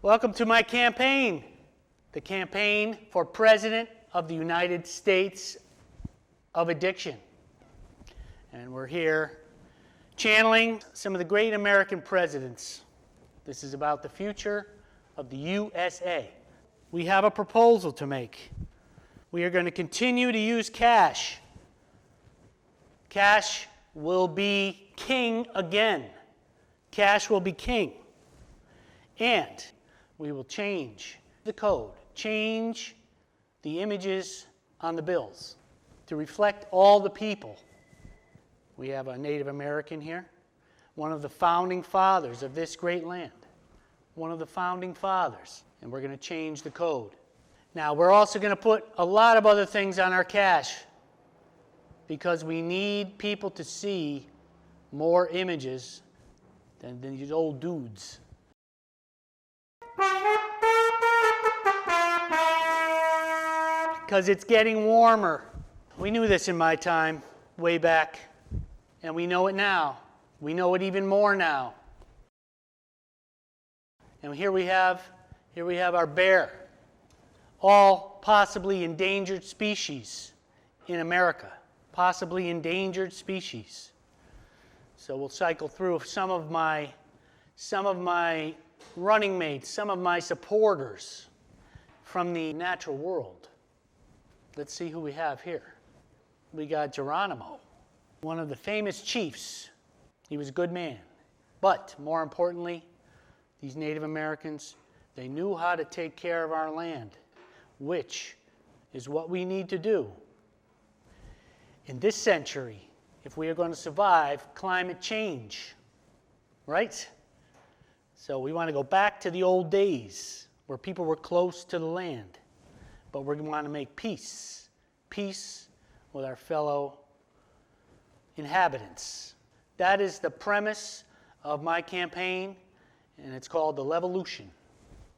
Welcome to my campaign, the campaign for President of the United States of Addiction. And we're here channeling some of the great American presidents. This is about the future of the USA. We have a proposal to make. We are going to continue to use cash. Cash will be king again. Cash will be king. And we will change the code, change the images on the bills to reflect all the people. We have a Native American here, one of the founding fathers of this great land, one of the founding fathers, and we're going to change the code. Now, we're also going to put a lot of other things on our cash because we need people to see more images than these old dudes. Because it's getting warmer. We knew this in my time, way back, and we know it now. We know it even more now. And here we have our bear, all possibly endangered species in America, possibly endangered species. So we'll cycle through some of my running mates, some of my supporters from the natural world. Let's see who we have here. We got Geronimo, one of the famous chiefs. He was a good man. But more importantly, these Native Americans, they knew how to take care of our land, which is what we need to do in this century if we are going to survive climate change, right? So we want to go back to the old days where people were close to the land. But we want to make peace with our fellow inhabitants. That is the premise of my campaign, and it's called the Levolution.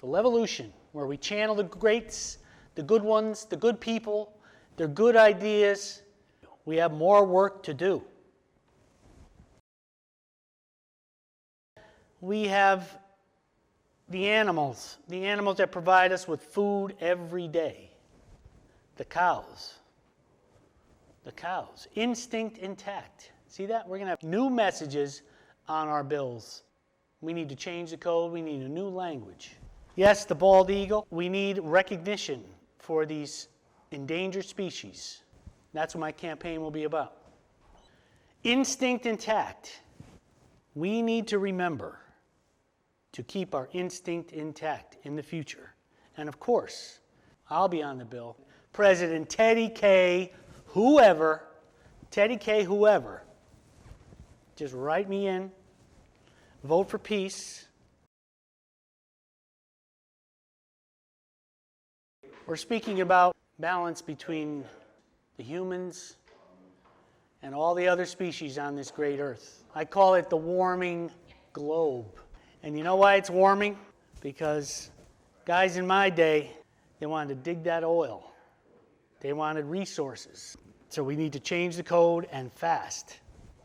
The Levolution, where we channel the greats, the good ones, the good people, their good ideas. We have more work to do. We have the animals that provide us with food every day. The cows, instinct intact. See that? We're going to have new messages on our bills. We need to change the code. We need a new language. Yes, the bald eagle. We need recognition for these endangered species. That's what my campaign will be about. Instinct intact. We need to remember to keep our instinct intact in the future. And of course, I'll be on the bill. President Teddy K HooEver, Teddy K HooEver. Just write me in. Vote for peace. We're speaking about balance between the humans and all the other species on this great earth. I call it the warming globe. And you know why it's warming? Because guys in my day, they wanted to dig that oil. They wanted resources. So we need to change the code and fast.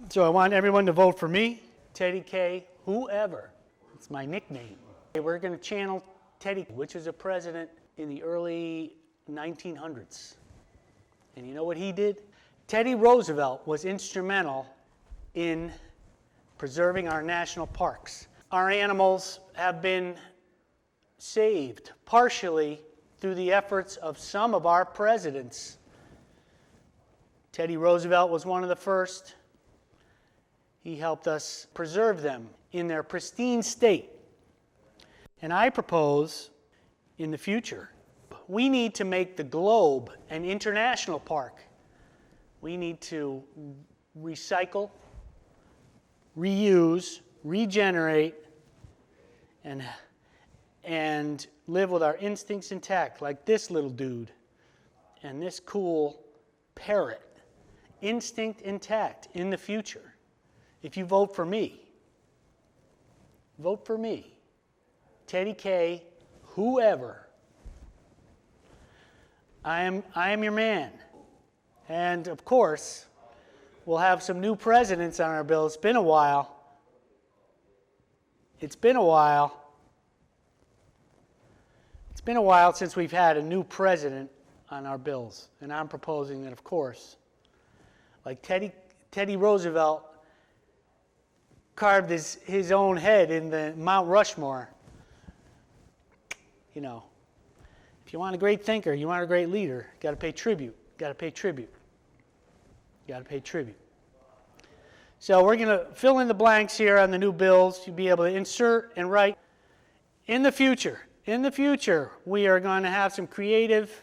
So I want everyone to vote for me, Teddy K HooEver. It's my nickname. We're going to channel Teddy, which was a president in the early 1900s. And you know what he did? Teddy Roosevelt was instrumental in preserving our national parks. Our animals have been saved partially through the efforts of some of our presidents. Teddy Roosevelt was one of the first. He helped us preserve them in their pristine state. And I propose in the future, we need to make the globe an international park. We need to recycle, reuse, regenerate, and live with our instincts intact, like this little dude and this cool parrot. Instinct intact in the future. If you vote for me, Teddy K HooEver. I am your man. And of course, we'll have some new presidents on our bill. It's been a while. It's been a while since we've had a new president on our bills, and I'm proposing that, of course, like Teddy Roosevelt carved his own head in the Mount Rushmore. You know, if you want a great thinker, you want a great leader, you got to pay tribute. Got to pay tribute. Got to pay tribute. So we're going to fill in the blanks here on the new bills. You'll be able to insert and write. In the future, we are going to have some creative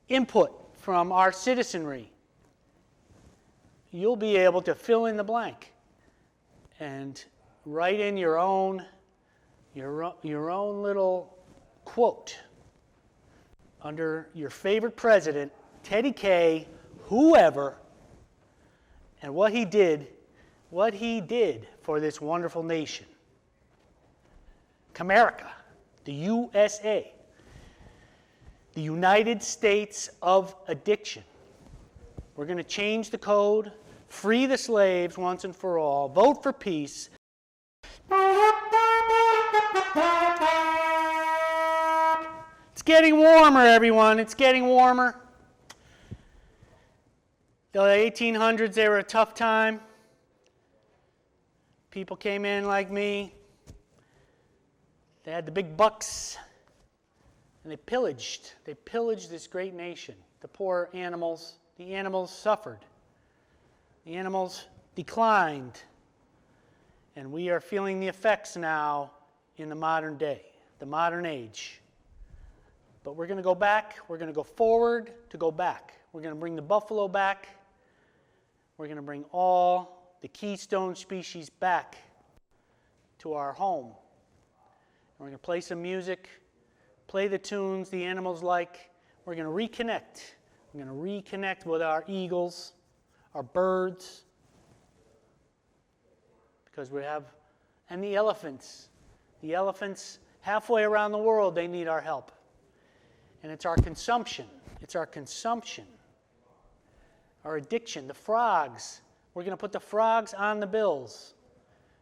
input from our citizenry. You'll be able to fill in the blank and write in your own little quote under your favorite president, Teddy K HooEver, and what he did for this wonderful nation. Comerica, the USA, the United States of Addiction. We're going to change the code, free the slaves once and for all, vote for peace. It's getting warmer, everyone. It's getting warmer. The 1800s, they were a tough time. People came in like me. They had the big bucks, and they pillaged. They pillaged this great nation. The poor animals, the animals suffered. The animals declined. And we are feeling the effects now in the modern day, the modern age. But we're going to go back. We're going to go forward to go back. We're going to bring the buffalo back. We're going to bring all the keystone species back to our home. And we're going to play some music, play the tunes the animals like. We're going to reconnect. We're going to reconnect with our eagles, our birds, because we have, and the elephants. The elephants, halfway around the world, they need our help. And it's our consumption. It's our consumption. Our addiction. The frogs. We're going to put the frogs on the bills.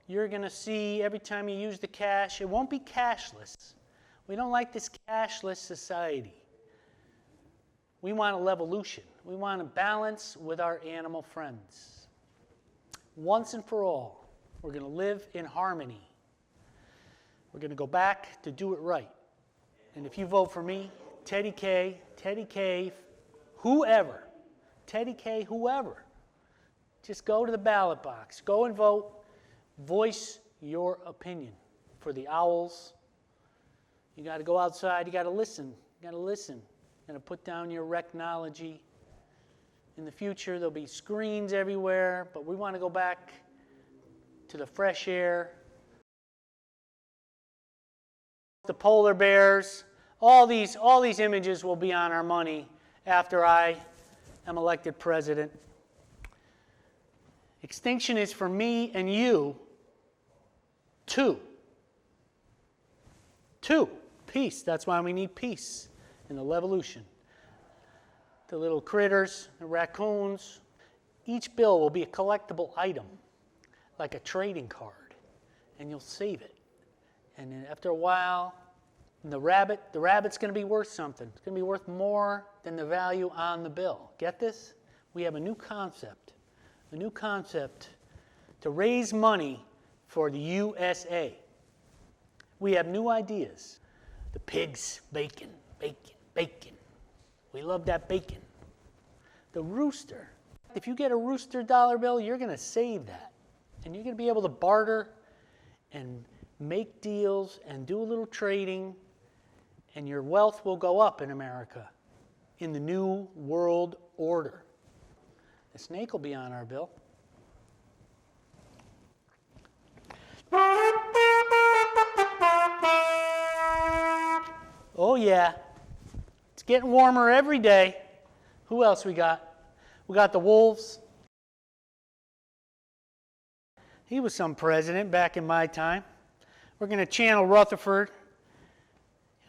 You're going to see every time you use the cash, it won't be cashless. We don't like this cashless society. We want a levolution. We want a balance with our animal friends. Once and for all, we're going to live in harmony. We're going to go back to do it right. And if you vote for me, Teddy K HooEver, Teddy K HooEver, just go to the ballot box. Go and vote. Voice your opinion. For the owls, you got to go outside. You got to listen. You got to listen. You got to put down your technology. In the future, there'll be screens everywhere, but we want to go back to the fresh air. The polar bears, all these images will be on our money after I am elected president. Extinction is for me and you. Two. Peace. That's why we need peace in the levolution. The little critters, the raccoons, each bill will be a collectible item, like a trading card, and you'll save it. And then after a while, the rabbit's going to be worth something. It's going to be worth more than the value on the bill. Get this? We have a new concept to raise money for the USA. We have new ideas. The pigs, bacon. We love that bacon. The rooster. If you get a rooster dollar bill, you're going to save that. And you're going to be able to barter and make deals and do a little trading, and your wealth will go up in America in the new world order. The snake will be on our bill. Oh yeah, it's getting warmer every day. Who else we got? We got the wolves. He was some president back in my time. We're going to channel Rutherford.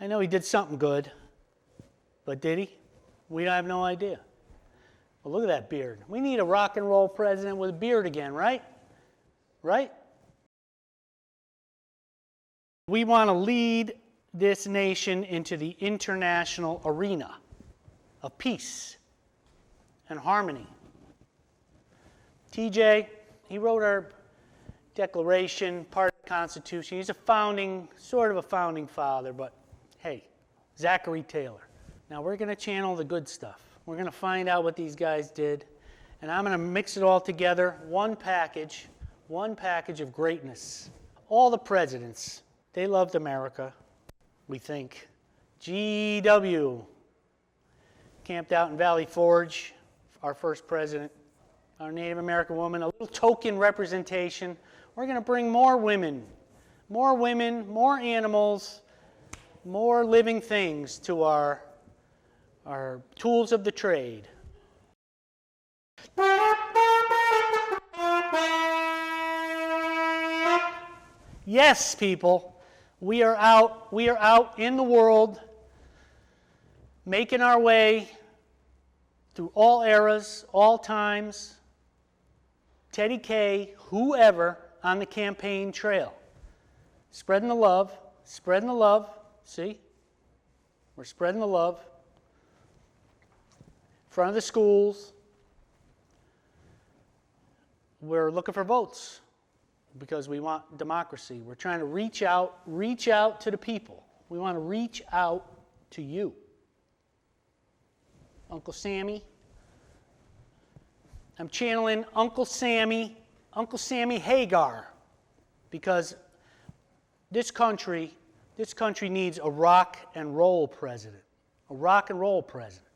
I know he did something good, but did he? We have no idea. Well, look at that beard. We need a rock and roll president with a beard again, right? Right? We want to lead this nation into the international arena of peace and harmony. TJ, he wrote our Declaration, part of the Constitution. He's sort of a founding father, but hey, Zachary Taylor. Now we're going to channel the good stuff. We're going to find out what these guys did, and I'm going to mix it all together, one package of greatness. All the presidents, they loved America, we think. GW, camped out in Valley Forge, our first president, our Native American woman, a little token representation. We're going to bring more women, more animals, more living things to our tools of the trade. Yes, people, we are out in the world, making our way through all eras, all times. Teddy K HooEver on the campaign trail. Spreading the love, see? We're spreading the love. In front of the schools. We're looking for votes because we want democracy. We're trying to reach out to the people. We want to reach out to you. Uncle Sammy. I'm channeling Uncle Sammy Hagar, because this country needs a rock and roll president. A rock and roll president.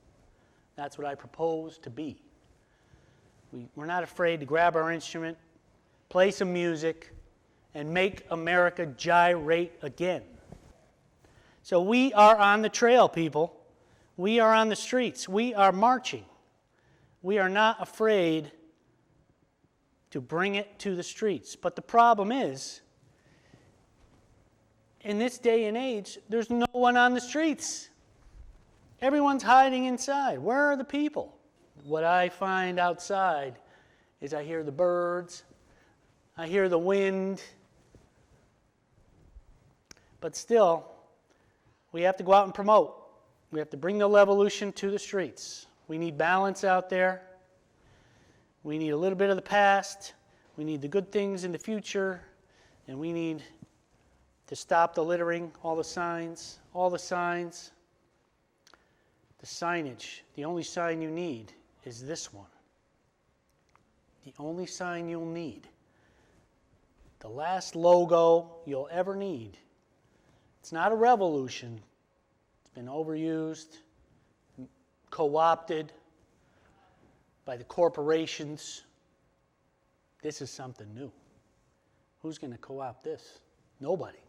That's what I propose to be. We're not afraid to grab our instrument, play some music, and make America gyrate again. So we are on the trail, people. We are on the streets. We are marching. We are not afraid to bring it to the streets. But the problem is, in this day and age, there's no one on the streets. Everyone's hiding inside. Where are the people? What I find outside is I hear the birds, I hear the wind, but still, we have to go out and promote. We have to bring the revolution to the streets. We need balance out there. We need a little bit of the past. We need the good things in the future. And we need to stop the littering, all the signs. The signage, the only sign you need is this one. The only sign you'll need. The last logo you'll ever need. It's not a revolution. It's been overused, co-opted by the corporations. This is something new. Who's going to co-opt this? Nobody.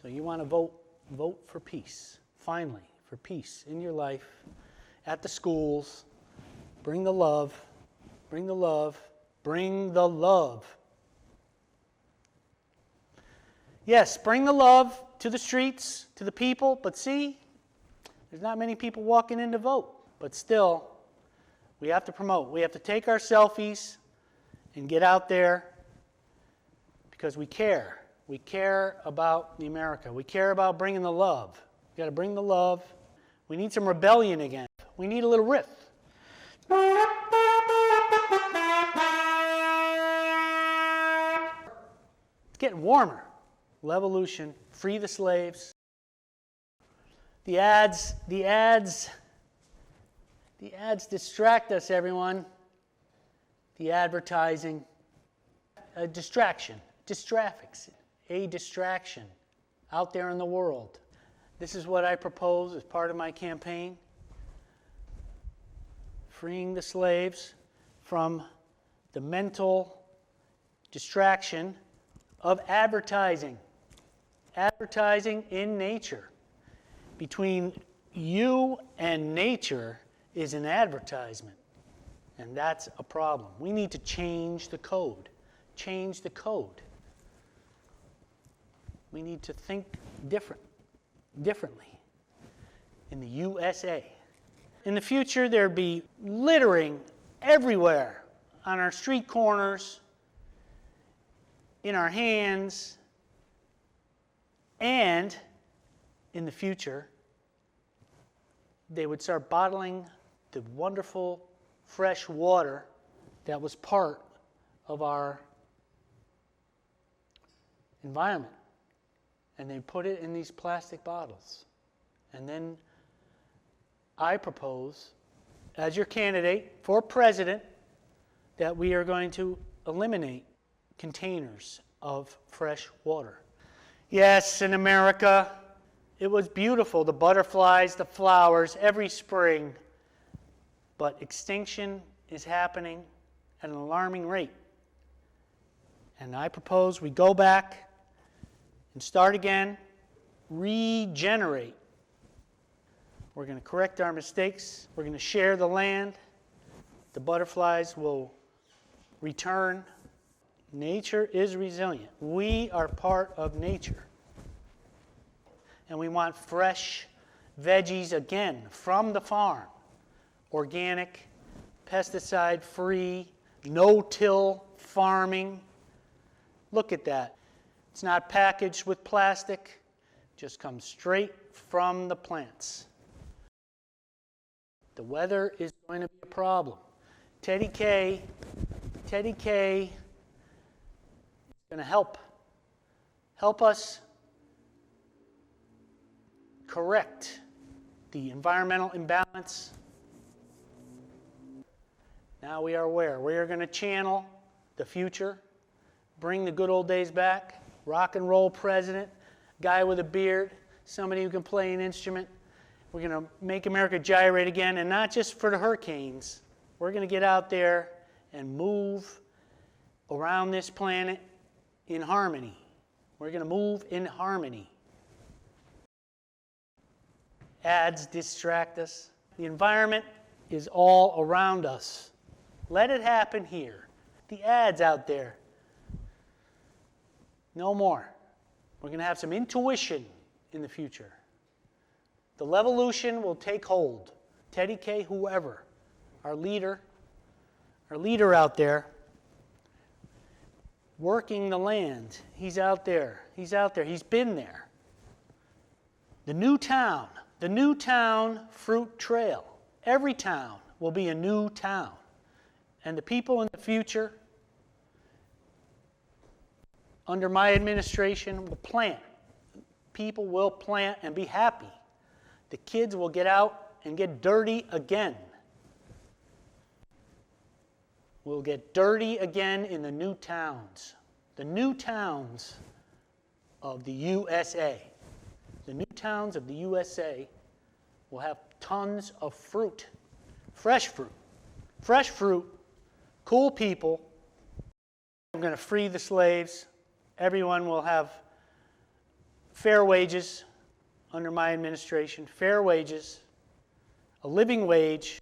So you want to vote for peace. Finally, for peace in your life, at the schools. Bring the love. Bring the love. Bring the love. Yes, bring the love to the streets, to the people, but see, there's not many people walking in to vote. But still, we have to promote. We have to take our selfies and get out there because we care. We care about the America. We care about bringing the love. We've got to bring the love. We need some rebellion again. We need a little riff. It's getting warmer. Revolution, free the slaves. The ads distract us, everyone. The advertising, a distraction out there in the world. This is what I propose as part of my campaign. Freeing the slaves from the mental distraction of advertising. Advertising in nature. Between you and nature is an advertisement. And that's a problem. We need to change the code. Change the code. We need to think differently in the USA. In the future, there'd be littering everywhere, on our street corners, in our hands, and in the future, they would start bottling the wonderful fresh water that was part of our environment. And they put it in these plastic bottles. And then I propose, as your candidate for president, that we are going to eliminate containers of fresh water. Yes, in America, it was beautiful, the butterflies, the flowers, every spring. But extinction is happening at an alarming rate. And I propose we go back and start again, regenerate. We're going to correct our mistakes. We're going to share the land. The butterflies will return. Nature is resilient. We are part of nature. And we want fresh veggies again from the farm. Organic, pesticide-free, no-till farming. Look at that. It's not packaged with plastic. It just comes straight from the plants. The weather is going to be a problem. Teddy K is going to help us correct the environmental imbalance. Now we are aware. We are going to channel the future, bring the good old days back, rock and roll president, guy with a beard, somebody who can play an instrument. We're going to make America gyrate again, and not just for the hurricanes. We're going to get out there and move around this planet in harmony. We're going to move in harmony. Ads distract us. The environment is all around us. Let it happen here. The ads out there. No more. We're going to have some intuition in the future. The Levolution will take hold. Teddy K HooEver, our leader out there, working the land. He's out there. He's been there. The new town fruit trail. Every town will be a new town. And the people in the future, under my administration, will plant. People will plant and be happy. The kids will get out and get dirty again. We'll get dirty again in the new towns. The new towns of the USA. The new towns of the USA will have tons of fruit. Fresh fruit. Fresh fruit. Cool people. I'm going to free the slaves. Everyone will have fair wages under my administration. Fair wages. A living wage.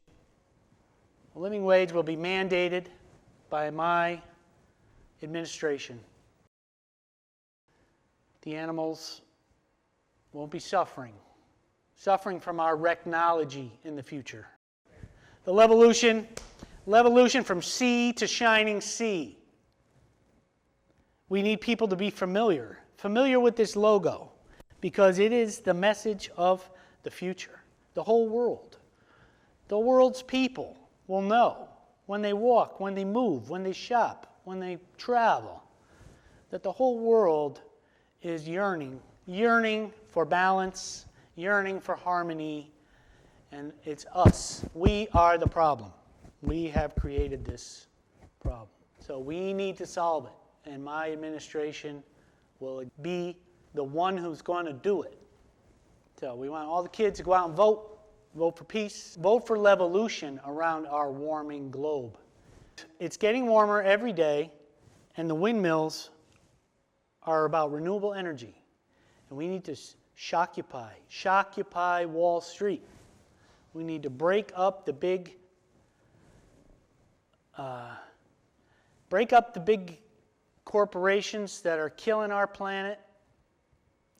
A living wage will be mandated by my administration. The animals won't be suffering from our technology in the future. The Levolution from sea to shining sea. We need people to be familiar with this logo, because it is the message of the future. The whole world. The world's people will know when they walk, when they move, when they shop, when they travel, that the whole world is yearning for balance, yearning for harmony, and it's us. We are the problem. We have created this problem. So we need to solve it, and my administration will be the one who's going to do it. So we want all the kids to go out and vote for peace, vote for Levolution around our warming globe. It's getting warmer every day, and the windmills are about renewable energy. And we need to shockupy Wall Street. We need to break up the big corporations that are killing our planet.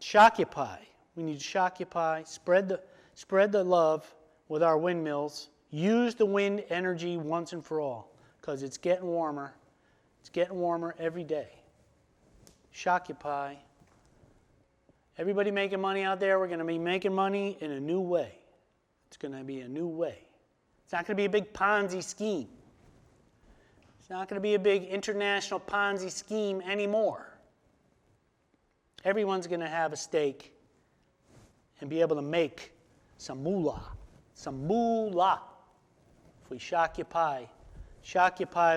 Shockupy. We need to shockupy, spread the love with our windmills. Use the wind energy once and for all, because it's getting warmer. It's getting warmer every day. Shockupy Everybody making money out there, we're going to be making money in a new way. It's going to be a new way. It's not going to be a big Ponzi scheme. It's not going to be a big international Ponzi scheme anymore. Everyone's going to have a stake and be able to make some moolah. Some moolah. If we shockupy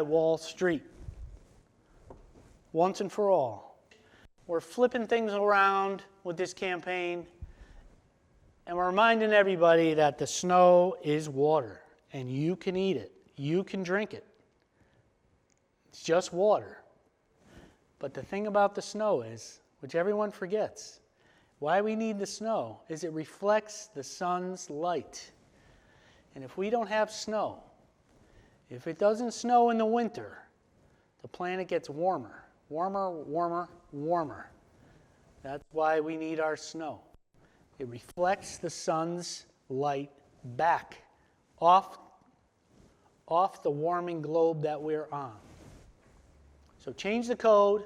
Wall Street once and for all. We're flipping things around with this campaign, and we're reminding everybody that the snow is water, and you can eat it. You can drink it. It's just water. But the thing about the snow is, which everyone forgets, why we need the snow is it reflects the sun's light. And if we don't have snow, if it doesn't snow in the winter, the planet gets warmer. Warmer, warmer, warmer. That's why we need our snow. It reflects the sun's light back off the warming globe that we're on. So change the code.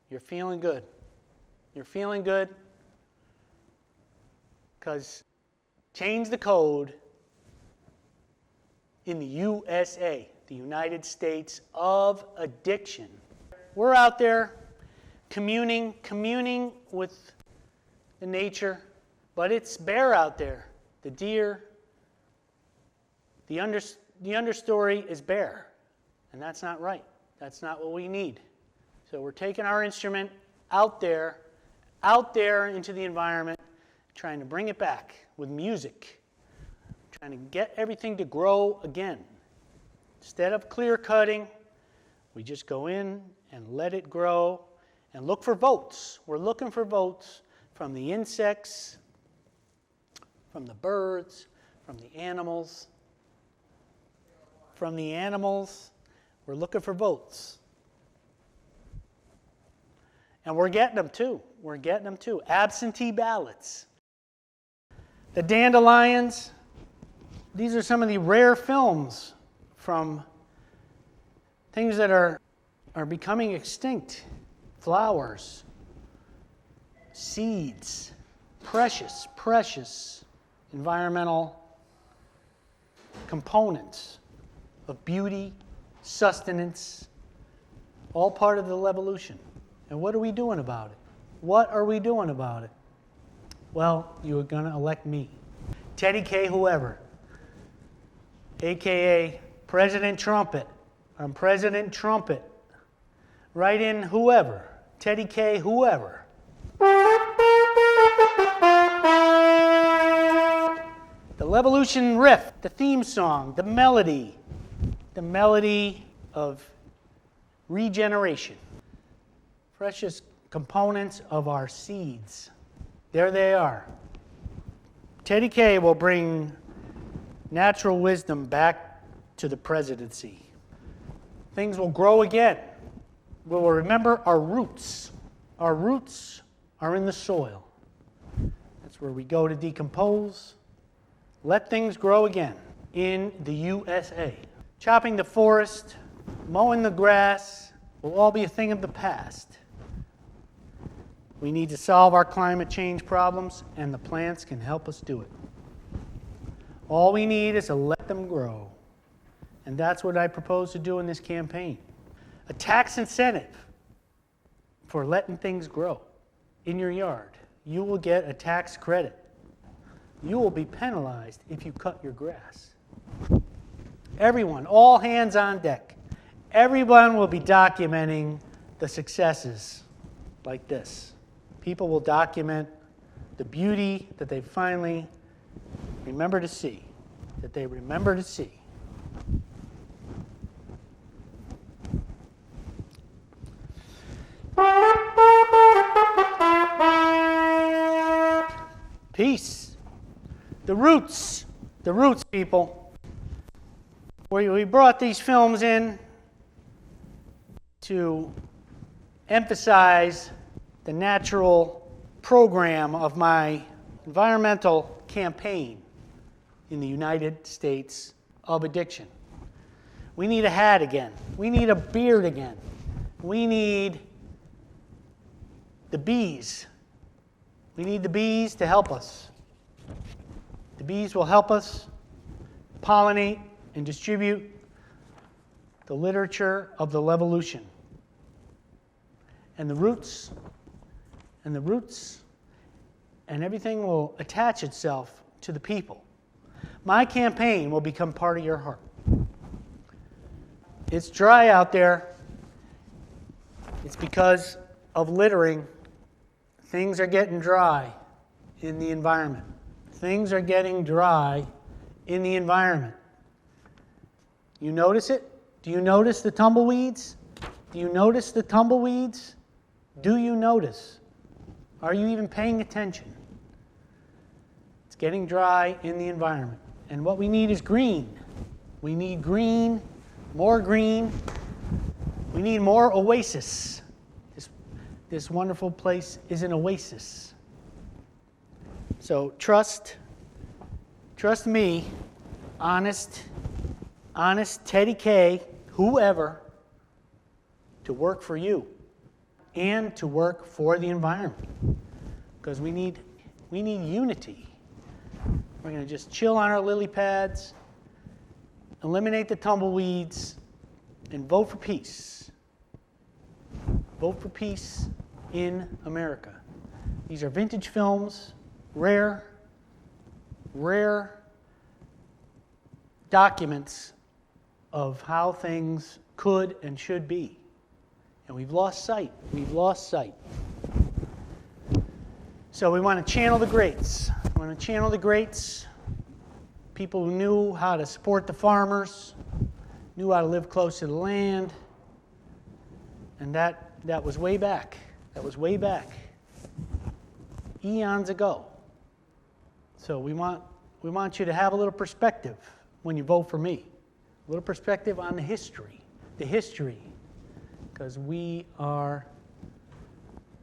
You're feeling good. You're feeling good because change the code in the USA, the United States of Addiction. We're out there communing with the nature, but it's bare out there. The deer, the understory is bare, and that's not right. That's not what we need. So we're taking our instrument out there into the environment, trying to bring it back with music, trying to get everything to grow again. Instead of clear cutting, we just go in and let it grow and look for votes. We're looking for votes from the insects, from the birds, from the animals. From the animals, we're looking for votes. And we're getting them too. We're getting them too. Absentee ballots. The dandelions, these are some of the rare films from things that are becoming extinct. Flowers, seeds, precious, precious environmental components of beauty, sustenance, all part of the evolution. And what are we doing about it? What are we doing about it? Well, you are going to elect me. Teddy K HooEver, a.k.a. President Trumpet. I'm President Trumpet. Write in whoever. Teddy K HooEver. The Levolution riff, the theme song, the melody of regeneration. Precious components of our seeds. There they are. Teddy K will bring natural wisdom back to the presidency. Things will grow again. We will remember our roots. Our roots are in the soil. That's where we go to decompose. Let things grow again in the USA. Chopping the forest, mowing the grass will all be a thing of the past. We need to solve our climate change problems, and the plants can help us do it. All we need is to let them grow. And that's what I propose to do in this campaign. A tax incentive for letting things grow in your yard. You will get a tax credit. You will be penalized if you cut your grass. Everyone, all hands on deck. Everyone will be documenting the successes like this. People will document the beauty that they finally remember to see, that they remember to see. Peace. The roots, people. We brought these films in to emphasize the natural program of my environmental campaign in the United States of Addiction. We need a hat again. We need a beard again. We need the bees We need the bees to help us. The bees will help us pollinate and distribute the literature of the levolution. And the roots, and everything will attach itself to the people. My campaign will become part of your heart. It's dry out there. It's because of littering. Things are getting dry in the environment. Things are getting dry in the environment. You notice it? Do you notice the tumbleweeds? Do you notice the tumbleweeds? Do you notice? Are you even paying attention? It's getting dry in the environment. And what we need is green. We need green, more green. We need more oasis. This wonderful place is an oasis. So trust me, honest Teddy K HooEver, to work for you and to work for the environment, because we need unity. We're going to just chill on our lily pads, eliminate the tumbleweeds, and vote for peace. Vote for peace in America. These are vintage films, rare documents of how things could and should be. And we've lost sight. We've lost sight. So we want to channel the greats. We want to channel the greats, people who knew how to support the farmers, knew how to live close to the land. And that was way back. That was way back. Eons ago. So we want you to have a little perspective when you vote for me. A little perspective on the history. The history. Because we are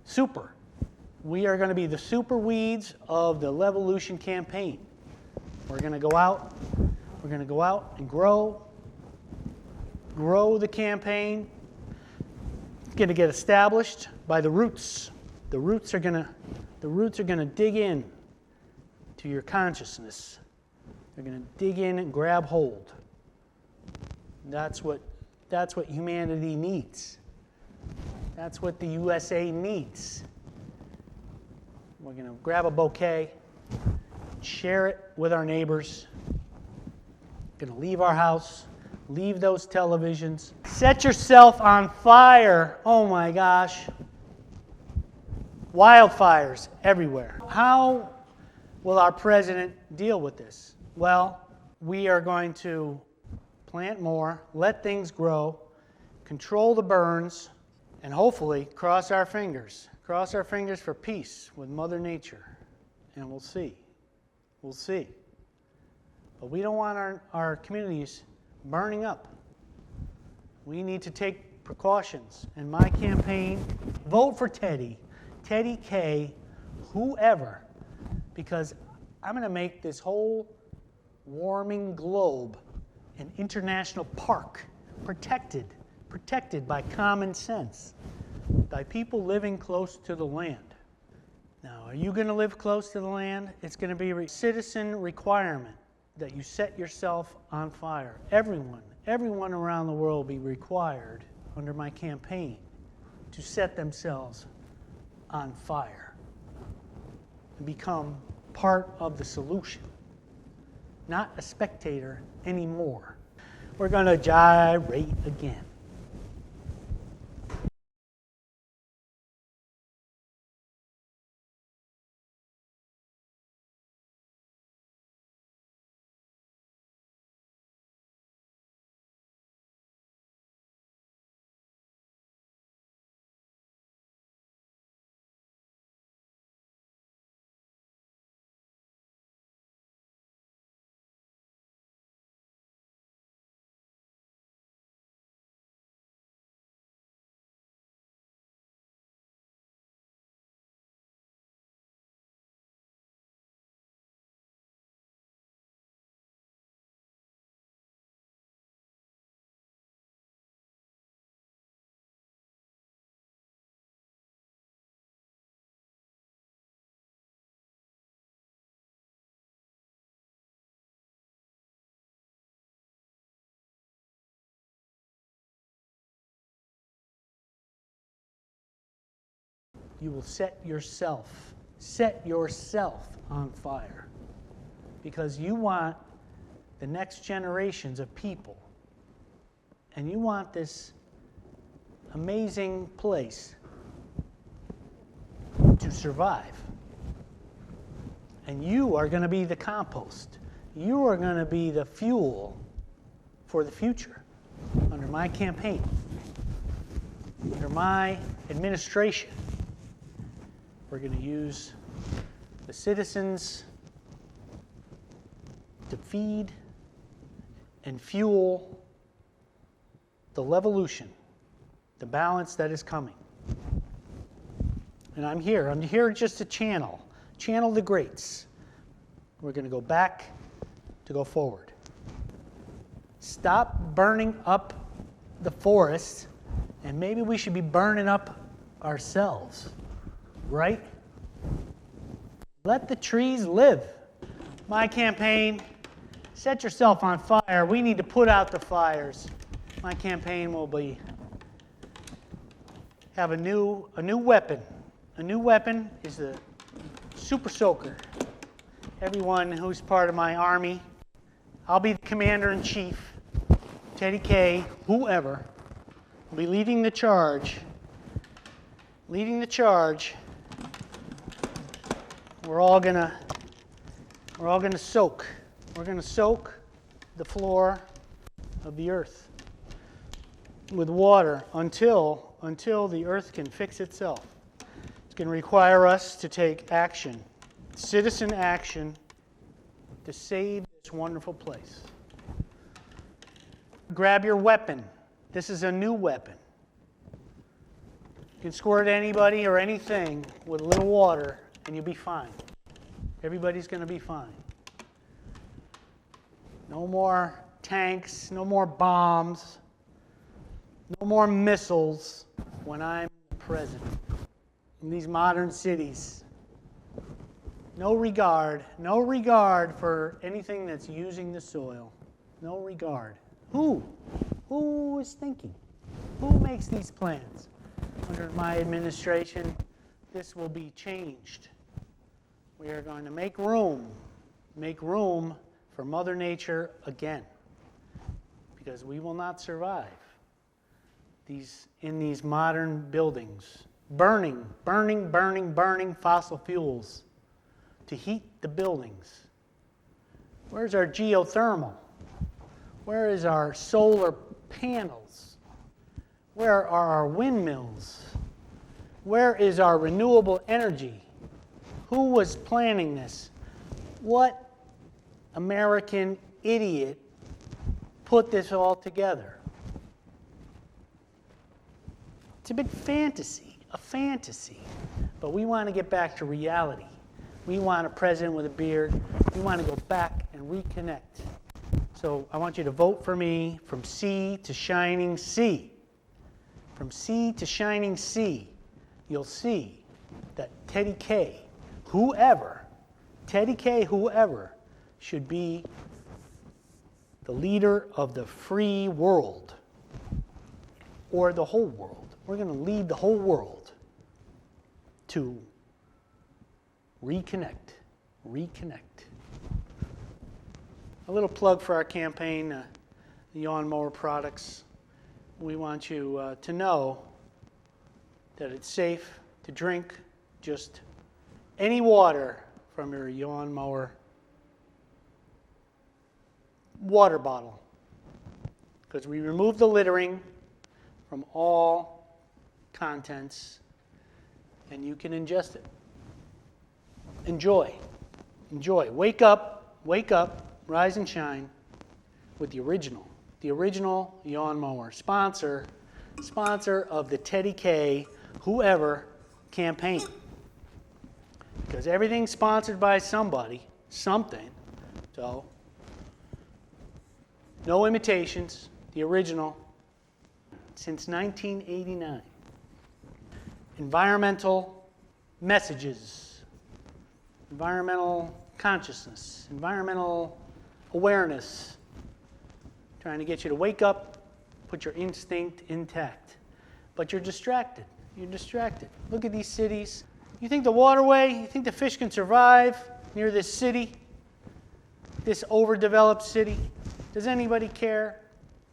super. We are going to be the super weeds of the Levolution campaign. We're going to go out. We're going to go out and grow the campaign. It's going to get established by the roots. The roots are going to dig in to your consciousness. They're going to dig in and grab hold. That's what humanity needs. That's what the USA needs. We're going to grab a bouquet, share it with our neighbors. We're going to leave our house, leave those televisions. Set yourself on fire. Oh my gosh. Wildfires everywhere. How will our president deal with this? Well, we are going to plant more, let things grow, control the burns, and hopefully cross our fingers. Cross our fingers for peace with Mother Nature. And we'll see. We'll see. But we don't want our communities burning up. We need to take precautions. And my campaign, vote for Teddy K HooEver, because I'm going to make this whole warming globe an international park, protected by common sense, by people living close to the land. Now, are you going to live close to the land? It's going to be a citizen requirement that you set yourself on fire. Everyone around the world will be required under my campaign to set themselves on fire and become part of the solution, not a spectator anymore. We're going to gyrate again. you will set yourself on fire. Because you want the next generations of people, and you want this amazing place to survive. And you are going to be the compost. You are going to be the fuel for the future under my campaign, under my administration. We're going to use the citizens to feed and fuel the levolution, the balance that is coming. And I'm here just to channel the greats. We're going to go back to go forward. Stop burning up the forest, and maybe we should be burning up ourselves, right? Let the trees live. My campaign, set yourself on fire. We need to put out the fires. My campaign will have a new weapon. A new weapon is the Super Soaker. Everyone who's part of my army, I'll be the Commander-in-Chief, Teddy K HooEver, will be leading the charge. We're all gonna soak. We're gonna soak the floor of the earth with water until the earth can fix itself. It's going to require us to take action, citizen action, to save this wonderful place. Grab your weapon. This is a new weapon. You can squirt anybody or anything with a little water and you'll be fine. Everybody's going to be fine. No more tanks, no more bombs, no more missiles when I'm president. In these modern cities, no regard for anything that's using the soil. No regard. Who is thinking? Who makes these plans? Under my administration, this will be changed. We are going to make room for Mother Nature again, because we will not survive in these modern buildings. Burning fossil fuels to heat the buildings. Where's our geothermal? Where is our solar panels? Where are our windmills? Where is our renewable energy? Who was planning this? What American idiot put this all together? It's a big fantasy. A fantasy, but we want to get back to reality. We want a president with a beard. We want to go back and reconnect. So I want you to vote for me from sea to shining sea. From sea to shining sea, you'll see that Teddy K HooEver should be the leader of the free world, or the whole world. We're going to lead the whole world to reconnect. A little plug for our campaign, the Yawn Mower products. We want you to know that it's safe to drink just any water from your Yawn Mower water bottle, because we remove the littering from all contents, and you can ingest it. Enjoy. Wake up, rise and shine with the original Yawn Mower. Sponsor of the Teddy K HooEver campaign. Because everything's sponsored by somebody, something. So, no imitations, the original. Since 1989. Environmental messages, environmental consciousness, environmental awareness, trying to get you to wake up, put your instinct intact. But you're distracted. You're distracted. Look at these cities. You think the waterway, you think the fish can survive near this city? This overdeveloped city? Does anybody care?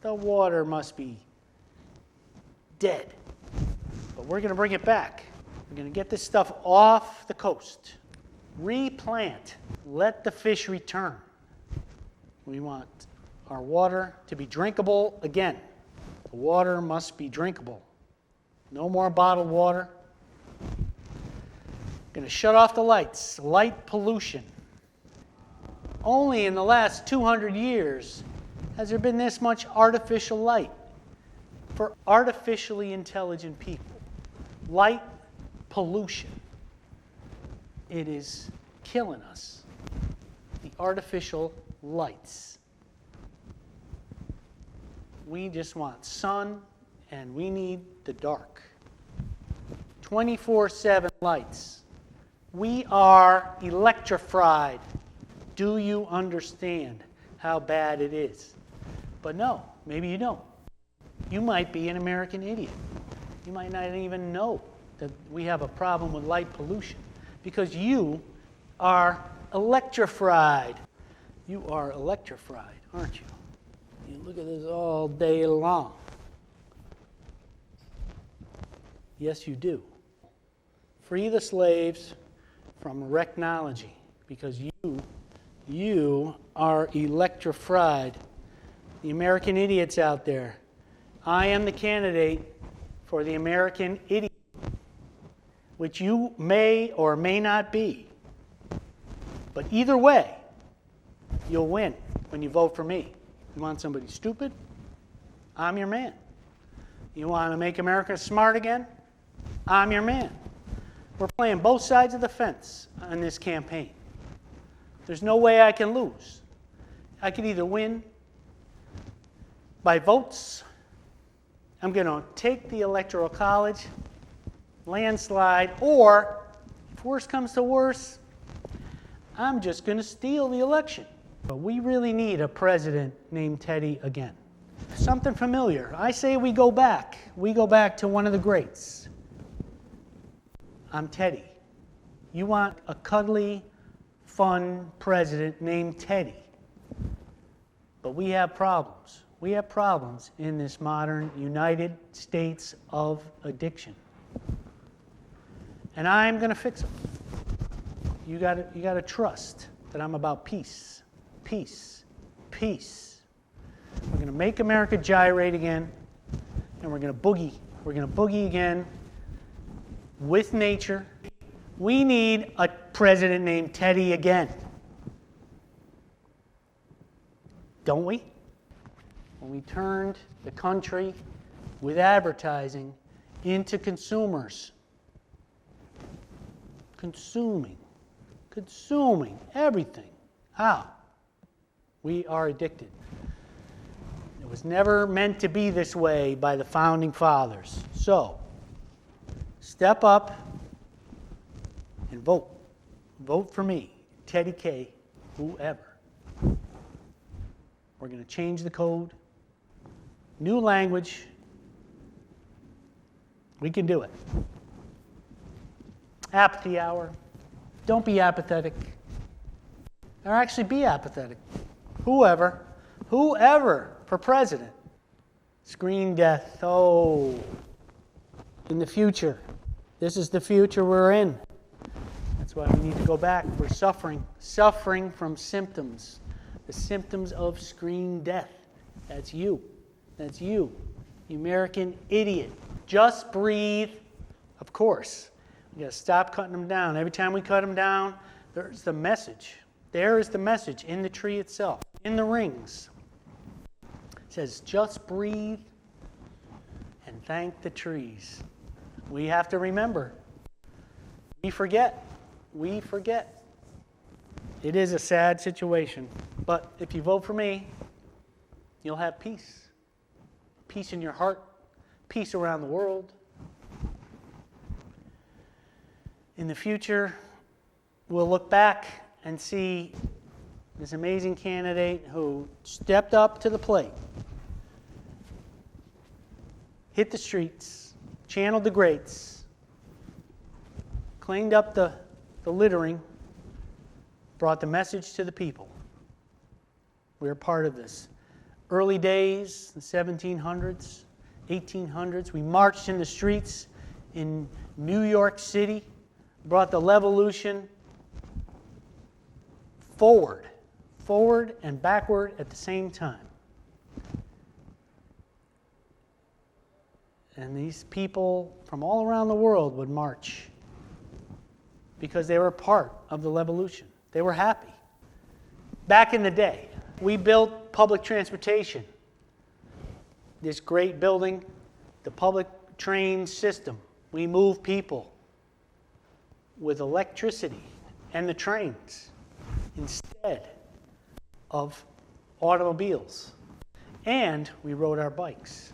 The water must be dead. But we're going to bring it back. We're going to get this stuff off the coast. Replant. Let the fish return. We want our water to be drinkable again. The water must be drinkable. No more bottled water. Going to shut off the lights. Light pollution. Only in the last 200 years has there been this much artificial light for artificially intelligent people. Light pollution. It is killing us. The artificial lights. We just want sun, and we need the dark. 24/7 lights. We are electrified. Do you understand how bad it is? But no, maybe you don't. You might be an American idiot. You might not even know that we have a problem with light pollution because you are electrified. You are electrified, aren't you? You look at this all day long. Yes, you do. Free the slaves from technology because you are electrified. The American idiots out there. I am the candidate for the American idiot, which you may or may not be. But either way, you'll win when you vote for me. You want somebody stupid? I'm your man. You want to make America smart again? I'm your man. We're playing both sides of the fence on this campaign. There's no way I can lose. I could either win by votes. I'm going to take the Electoral College, landslide, or if worse comes to worse, I'm just going to steal the election. But we really need a president named Teddy again. Something familiar. I say we go back. We go back to one of the greats. I'm Teddy. You want a cuddly, fun president named Teddy. But we have problems. We have problems in this modern United States of addiction. And I'm going to fix them. You got to trust that I'm about peace. Peace. Peace. We're going to make America gyrate again, and we're going to boogie. We're going to boogie again with nature. We need a president named Teddy again. Don't we? When we turned the country with advertising into consumers. Consuming everything. How? We are addicted. It was never meant to be this way by the founding fathers. So, step up and vote. Vote for me, Teddy K HooEver. We're going to change the code. New language. We can do it. Apathy hour. Don't be apathetic. Or actually be apathetic. HooEver for president. Screen death. Oh, in the future. This is the future we're in. That's why we need to go back. We're suffering from symptoms. The symptoms of screen death. That's you. That's you. The American idiot. Just breathe. Of course. We got to stop cutting them down. Every time we cut them down, there's the message. There is the message in the tree itself, in the rings. It says, just breathe and thank the trees. We have to remember. We forget. We forget. It is a sad situation. But if you vote for me, you'll have peace. Peace in your heart. Peace around the world. In the future, we'll look back and see this amazing candidate who stepped up to the plate, hit the streets, channeled the greats, cleaned up the littering, brought the message to the people. We're part of this. Early days, the 1700s, 1800s, we marched in the streets in New York City, brought the levolution forward and backward at the same time. And these people from all around the world would march because they were part of the levolution. They were happy. Back in the day, we built public transportation. This great building, the public train system. We moved people with electricity and the trains instead of automobiles. And we rode our bikes.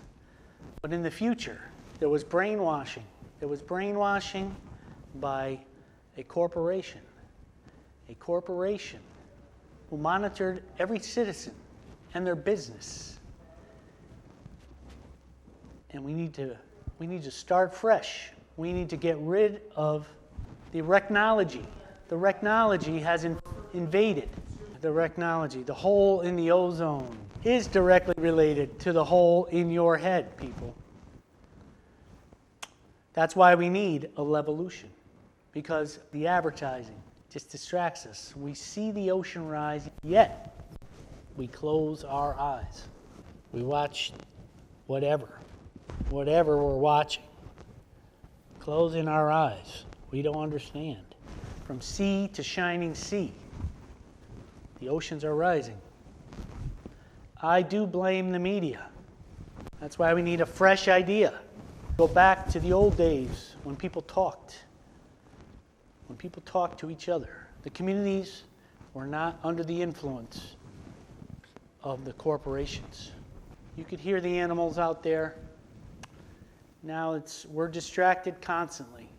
But in the future, there was brainwashing. There was brainwashing by a corporation who monitored every citizen and their business. And we need to start fresh. We need to get rid of the technology. The technology has invaded. The technology, the hole in the ozone, is directly related to the hole in your head, people. That's why we need a levolution, because the advertising just distracts us. We see the ocean rise, yet we close our eyes. We watch whatever we're watching. Closing our eyes. We don't understand. From sea to shining sea, the oceans are rising. I do blame the media. That's why we need a fresh idea. Go back to the old days when people talked. When people talked to each other. The communities were not under the influence of the corporations. You could hear the animals out there. Now we're distracted constantly.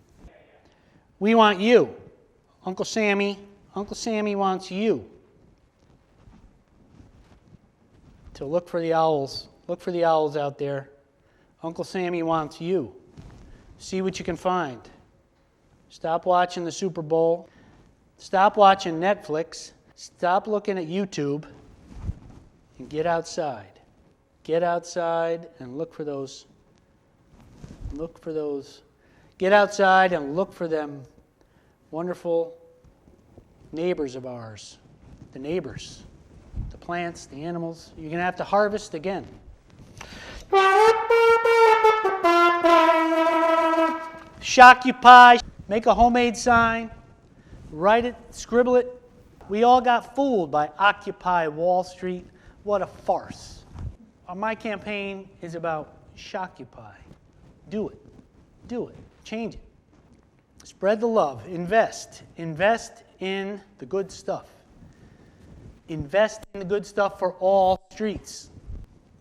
We want you. Uncle Sammy wants you to look for the owls. Look for the owls out there. Uncle Sammy wants you. See what you can find. Stop watching the Super Bowl. Stop watching Netflix. Stop looking at YouTube. And get outside. Get outside and look for those. Look for those. Get outside and look for them wonderful neighbors of ours. The neighbors. The plants, the animals. You're going to have to harvest again. Shockupy. Make a homemade sign. Write it. Scribble it. We all got fooled by Occupy Wall Street. What a farce. My campaign is about Shockupy. Do it. Do it. Change it. Spread the love. Invest. Invest in the good stuff. Invest in the good stuff for all streets.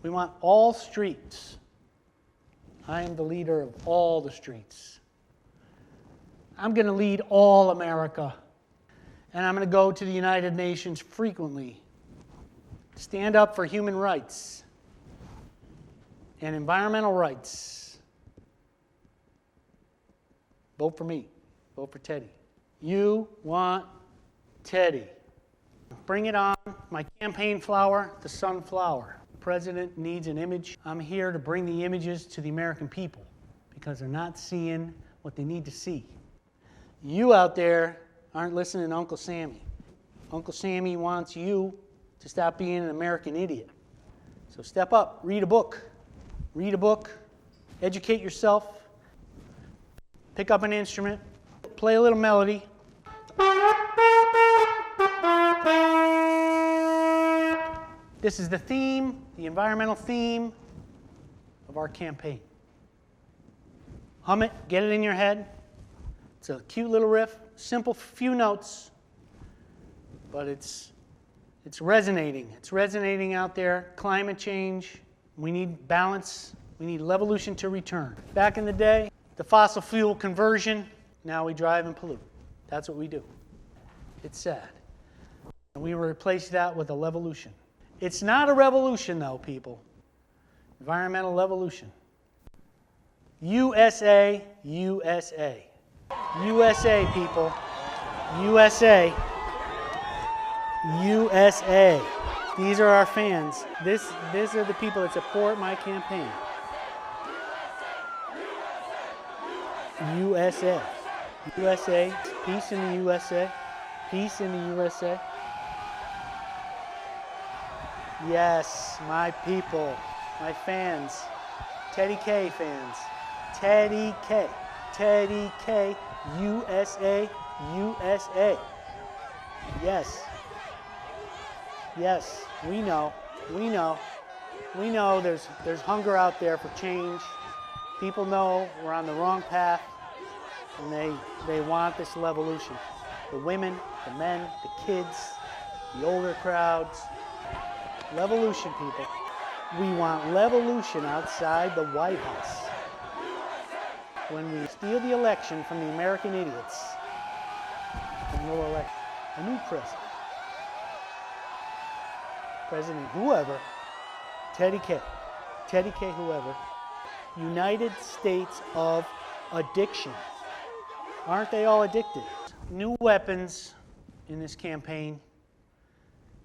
We want all streets. I am the leader of all the streets. I'm going to lead all America. And I'm going to go to the United Nations frequently. Stand up for human rights and environmental rights. Vote for me. Vote for Teddy. You want Teddy. Bring it on. My campaign flower, the sunflower. The president needs an image. I'm here to bring the images to the American people because they're not seeing what they need to see. You out there aren't listening to Uncle Sammy. Uncle Sammy wants you to stop being an American idiot. So step up. Read a book. Read a book. Educate yourself. Pick up an instrument. Play a little melody. This is the theme, the environmental theme of our campaign. Hum it, get it in your head. It's a cute little riff, simple few notes, but it's resonating. It's resonating out there. Climate change, we need balance, we need levolution to return. Back in the day, the fossil fuel conversion, now we drive and pollute. That's what we do. It's sad. And we replace that with a levolution. It's not a revolution, though, people. Environmental levolution. USA, USA. USA, people. USA. USA. These are our fans. These are the people that support my campaign. USA. USA. Peace in the USA. Peace in the USA. Yes, my people, my fans. Teddy K fans. Teddy K. Teddy K. USA. USA. Yes. Yes, we know. We know. We know there's hunger out there for change. People know we're on the wrong path, and they want this revolution. The women, the men, the kids, the older crowds. Revolution, people. We want revolution outside the White House. When we steal the election from the American idiots, and we'll elect a new president. President HooEver, Teddy K HooEver, United States of Addiction. Aren't they all addicted? New weapons in this campaign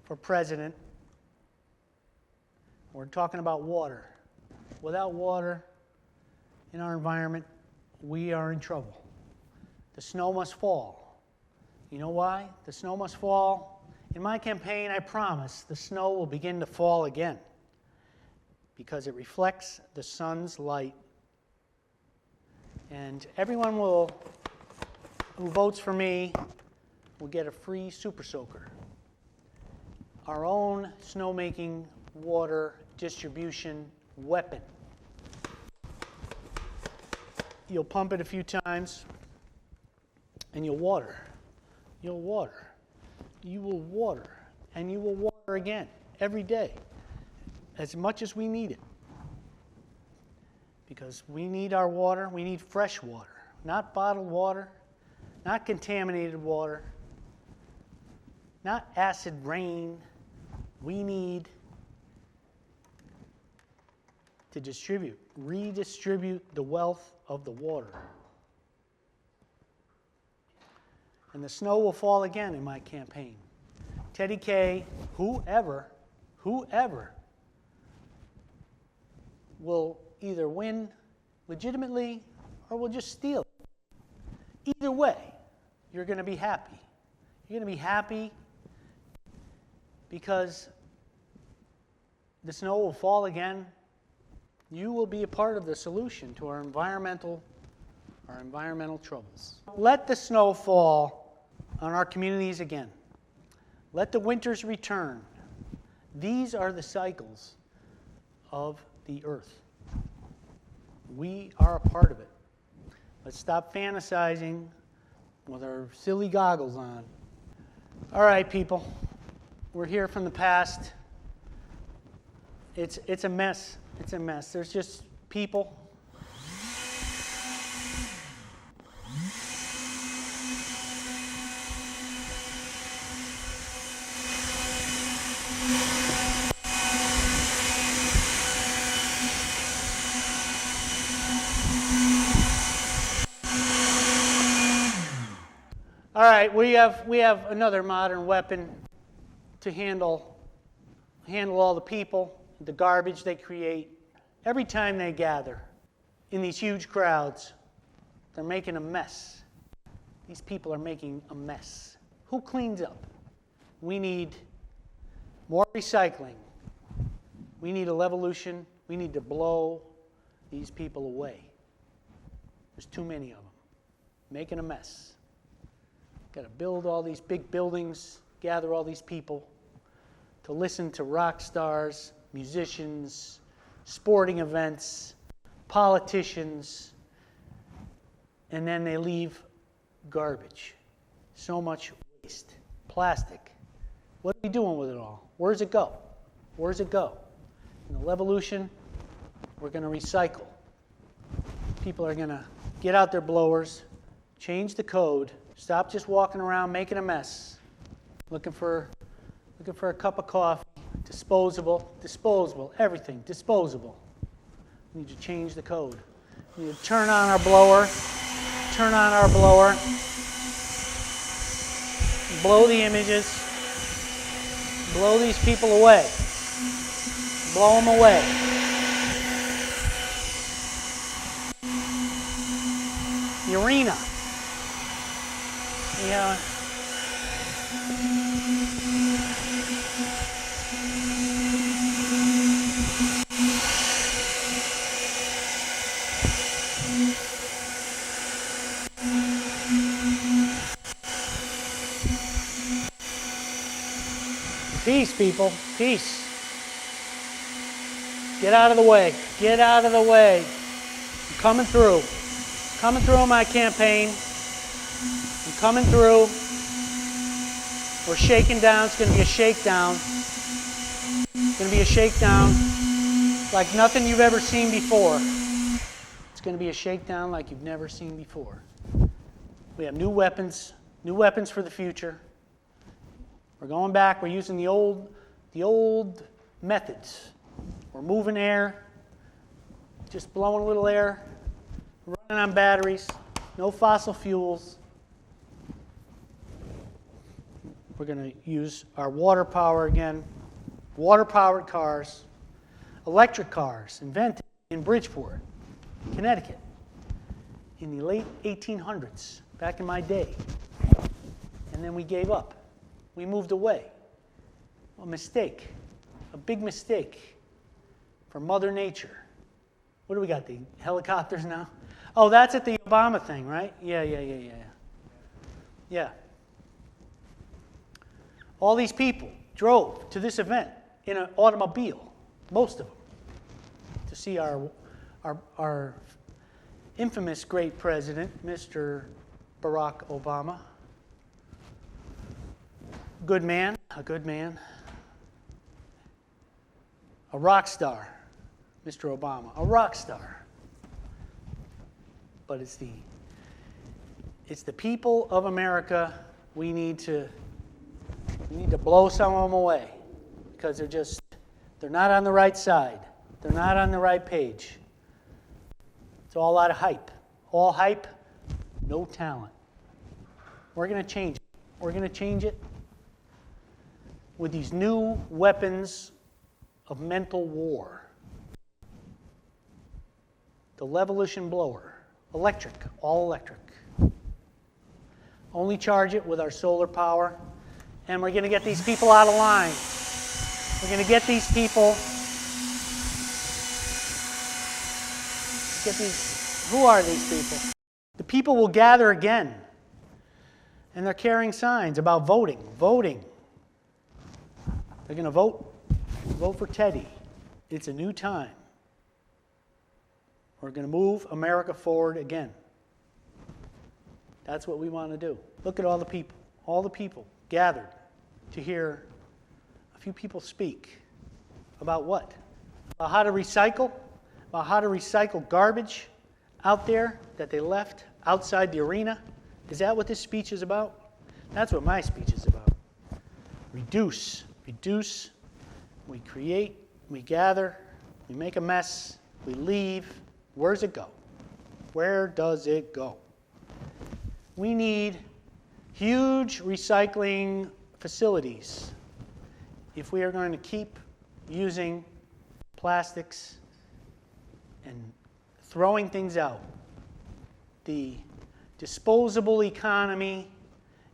for president. We're talking about water. Without water in our environment, we are in trouble. The snow must fall. You know why? The snow must fall. In my campaign, I promise the snow will begin to fall again because it reflects the sun's light. And everyone who votes for me will get a free super soaker. Our own snowmaking water distribution weapon. You'll pump it a few times and you'll water. You'll water. You will water, and you will water again every day, as much as we need it. Because we need our water, we need fresh water, not bottled water, not contaminated water, not acid rain. We need to redistribute the wealth of the water. And the snow will fall again in my campaign. Teddy K, HooEver will either win legitimately or will just steal it. Either way, you're going to be happy. You're going to be happy because the snow will fall again. You will be a part of the solution to our environmental troubles. Let the snow fall on our communities again. Let the winters return. These are the cycles of the earth. We are a part of it. Let's stop fantasizing with our silly goggles on. All right, people. We're here from the past. It's a mess. It's a mess. There's just people. All right, we have another modern weapon to handle all the people, the garbage they create. Every time they gather in these huge crowds, they're making a mess. These people are making a mess. Who cleans up? We need more recycling. We need a revolution. We need to blow these people away. There's too many of them making a mess. Got to build all these big buildings, gather all these people to listen to rock stars, musicians, sporting events, politicians, and then they leave garbage. So much waste. Plastic. What are we doing with it all? Where does it go? Where does it go? In the revolution, we're going to recycle. People are going to get out their blowers, change the code, stop just walking around making a mess, looking for a cup of coffee, disposable, everything, disposable. We need to change the code. You turn on our blower. Turn on our blower. Blow the images. Blow these people away. Blow them away. The arena. Yeah. Peace, people. Peace. Get out of the way. Get out of the way. I'm coming through. Coming through on my campaign. I'm coming through. We're shaking down. It's going to be a shakedown. It's going to be a shakedown like nothing you've ever seen before. It's going to be a shakedown like you've never seen before. We have new weapons for the future. We're going back. We're using the old methods. We're moving air, just blowing a little air, running on batteries, no fossil fuels. We're going to use our water power again, water-powered cars, electric cars invented in Bridgeport, Connecticut, in the late 1800s, back in my day. And then we gave up. We moved away. A mistake, a big mistake for Mother Nature. What do we got, the helicopters now? Oh, that's at the Obama thing, right? Yeah. All these people drove to this event in an automobile, most of them, to see our infamous great president, Mr. Barack Obama. A good man. A rock star, Mr. Obama, a rock star. But it's the people of America we need to blow some of them away because they're not on the right side. They're not on the right page. It's all out of hype. All hype, no talent. We're going to change it. We're going to change it with these new weapons of mental war. The Levolution blower, electric, all electric. Only charge it with our solar power, and we're going to get these people out of line. We're going to get these people. Who are these people? The people will gather again, and they're carrying signs about voting. They're going to vote for Teddy. It's a new time. We're going to move America forward again. That's what we want to do. Look at all the people gathered to hear a few people speak about what? About how to recycle garbage out there that they left outside the arena. Is that what this speech is about? That's what my speech is about. Reduce. We create, we gather, we make a mess, we leave. Where does it go? Where does it go? We need huge recycling facilities if we are going to keep using plastics and throwing things out. The disposable economy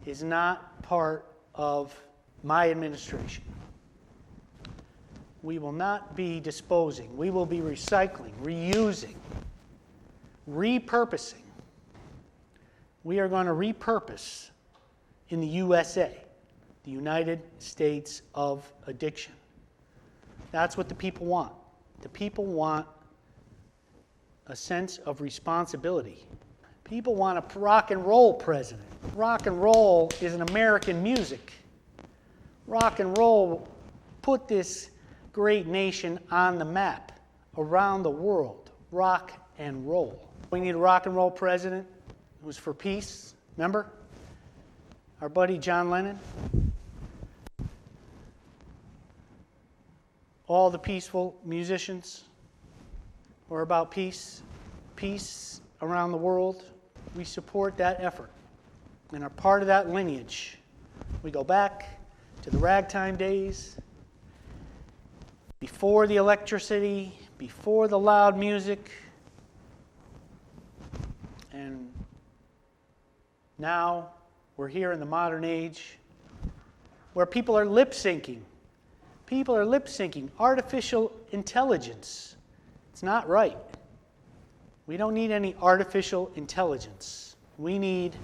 is not part of my administration. We will not be disposing. We will be recycling, reusing, repurposing. We are going to repurpose in the USA, the United States of Addiction. That's what the people want. The people want a sense of responsibility. People want a rock and roll president. Rock and roll is an American music. Rock and roll put this great nation on the map around the world. Rock and roll. We need a rock and roll president who's for peace. Remember? Our buddy John Lennon. All the peaceful musicians were about peace. peace around the world. We support that effort and are part of that lineage. We go back to the ragtime days, before the electricity, before the loud music, and now we're here in the modern age where people are lip syncing. People are lip syncing. Artificial intelligence. It's not right. We don't need any artificial intelligence. We need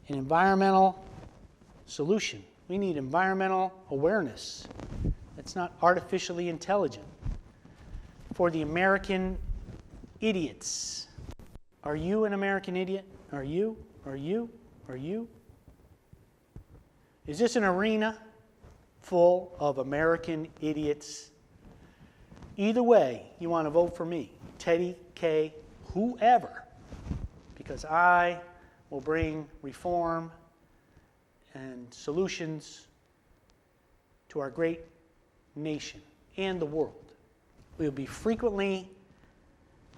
an environmental solution. We need environmental awareness. It's not artificially intelligent. For the American idiots. Are you an American idiot? Are you? Are you? Are you? Is this an arena full of American idiots? Either way, you want to vote for me, Teddy K HooEver, because I will bring reform and solutions to our great nation and the world. We will be frequently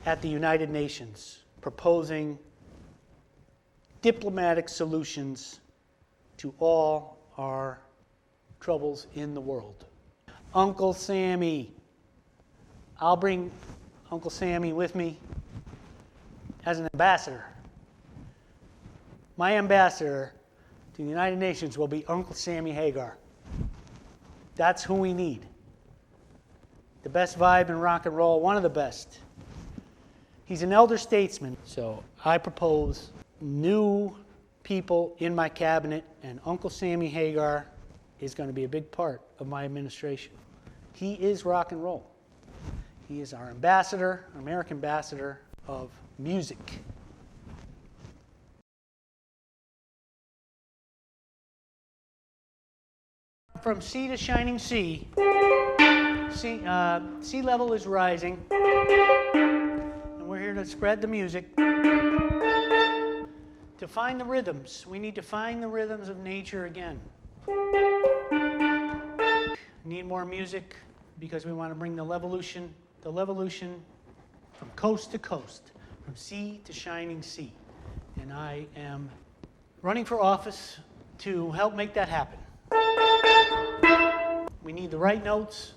at the United Nations proposing diplomatic solutions to all our troubles in the world. Uncle Sammy. I'll bring Uncle Sammy with me as an ambassador. My ambassador to the United Nations will be Uncle Sammy Hagar. That's who we need. The best vibe in rock and roll, one of the best. He's an elder statesman, so I propose new people in my cabinet, and Uncle Sammy Hagar is going to be a big part of my administration. He is rock and roll. He is our ambassador, American ambassador of music. From sea to shining sea, sea level is rising, and we're here to spread the music. To find the rhythms, we need to find the rhythms of nature again. We need more music because we want to bring the levolution from coast to coast, from sea to shining sea. And I am running for office to help make that happen. We need the right notes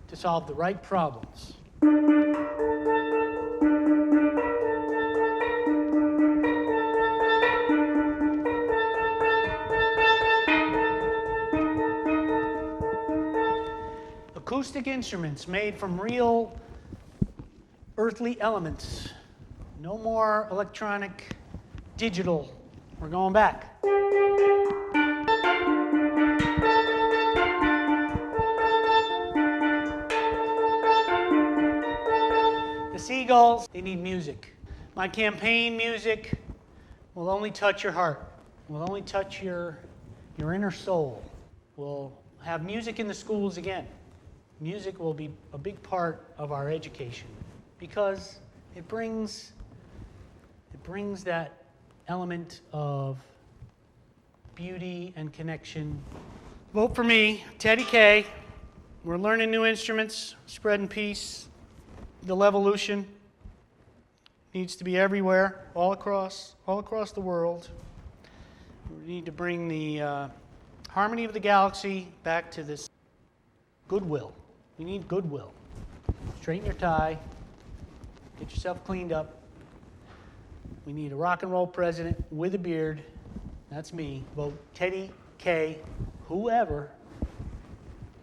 to solve the right problems. Acoustic instruments made from real earthly elements. No more electronic, digital. We're going back. The seagulls, they need music. My campaign music will only touch your heart, will only touch your inner soul. We'll have music in the schools again. Music will be a big part of our education because it brings that element of beauty and connection. Vote for me, Teddy K. We're learning new instruments, spreading peace. The levolution needs to be everywhere, all across the world. We need to bring the harmony of the galaxy back to this goodwill. We need goodwill. Straighten your tie. Get yourself cleaned up. We need a rock and roll president with a beard. That's me. Vote Teddy K HooEver.